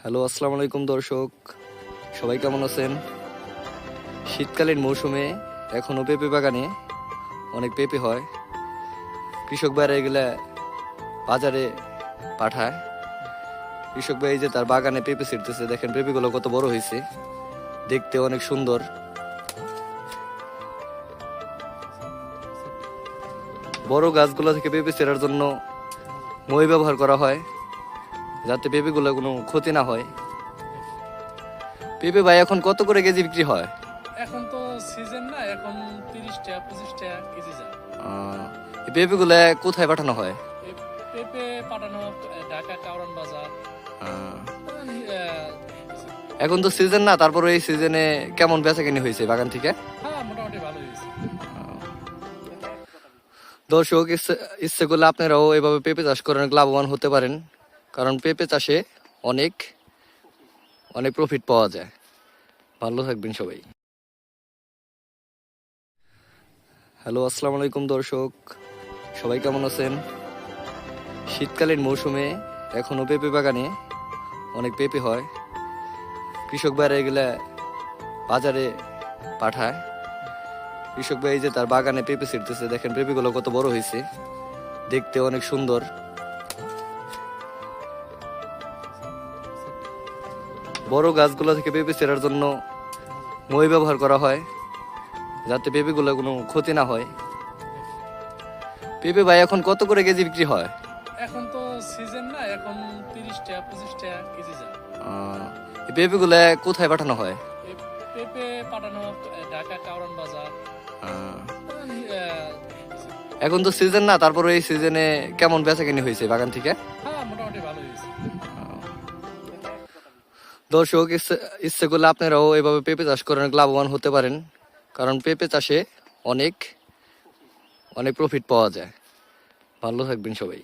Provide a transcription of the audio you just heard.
Hello, আসসালামু আলাইকুম দর্শক, সবাই কেমন আছেন? শীতকালীন মৌসুমে এখনও পেঁপে বাগানে অনেক পেঁপে হয়। কৃষক ভাইরা এগুলা বাজারে পাঠায়। কৃষক ভাই যে তার বাগানে পেঁপে ছিঁড়তেছে, দেখেন পেঁপেগুলো কত বড় হয়েছে, দেখতে অনেক সুন্দর। বড় গাছগুলো থেকে পেঁপে ছেঁড়ার জন্য মই ব্যবহার করা হয়, যাতে পেঁপেগুলো কোনো ক্ষতি না হয়। পেঁপে ভাই এখন কত করে কেজি বিক্রি হয়? এখন তো সিজন না, এখন 30 টাকা 25 টাকা কেজি যায়। এই পেঁপেগুলো কোথায় পাঠানো হয়? এই পেঁপে পাঠানো হয় ঢাকা কাউরান বাজার। এখন তো সিজন না, তারপরে এই সিজনে কেমন বেচাকেনি হয়েছে বাগান থেকে? হ্যাঁ, মোটামুটি ভালো হয়েছে। দর্শক, ইচ্ছে করলে আপনারাও এভাবে পেঁপে চাষ করে অনেক লাভবান হতে পারেন, কারণ পেঁপে চাষে অনেক অনেক প্রফিট পাওয়া যায়। ভালো থাকবেন সবাই। হ্যালো, আসসালামু আলাইকুম দর্শক, সবাই কেমন আছেন? শীতকালীন মৌসুমে এখনও পেঁপে বাগানে অনেক পেঁপে হয়। কৃষক ভাইরা এগুলা বাজারে পাঠায়। কৃষক ভাই যে তার বাগানে পেঁপে ছিঁড়তেছে, দেখেন পেঁপেগুলো কত বড় হয়েছে, দেখতে অনেক সুন্দর। বড় গাছগুলো থেকে পেঁপে ছেঁড়ার জন্য মই ব্যবহার করা হয়, যাতে পেঁপেগুলো কোনো ক্ষতি না হয়। পেঁপে ভাই এখন কত করে কেজি বিক্রি হয়? এখন তো সিজন না, এখন 30 টাকা 25 টাকা কেজি যায়। এই পেঁপেগুলো কোথায় পাঠানো হয়? এই পেঁপে পাঠানো হয় ঢাকা কাউরান বাজার। এখন তো সিজন না, তারপরে এই সিজনে কেমন বেচাকেনি হয়েছে বাগান থেকে? হ্যাঁ, মোটামুটি ভালো হয়েছে। দর্শক, ইচ্ছে করলে আপনারাও এভাবে পেঁপে চাষ করে অনেক লাভবান হতে পারেন, কারণ পেঁপে চাষে অনেক অনেক প্রফিট পাওয়া যায়। ভালো থাকবেন সবাই।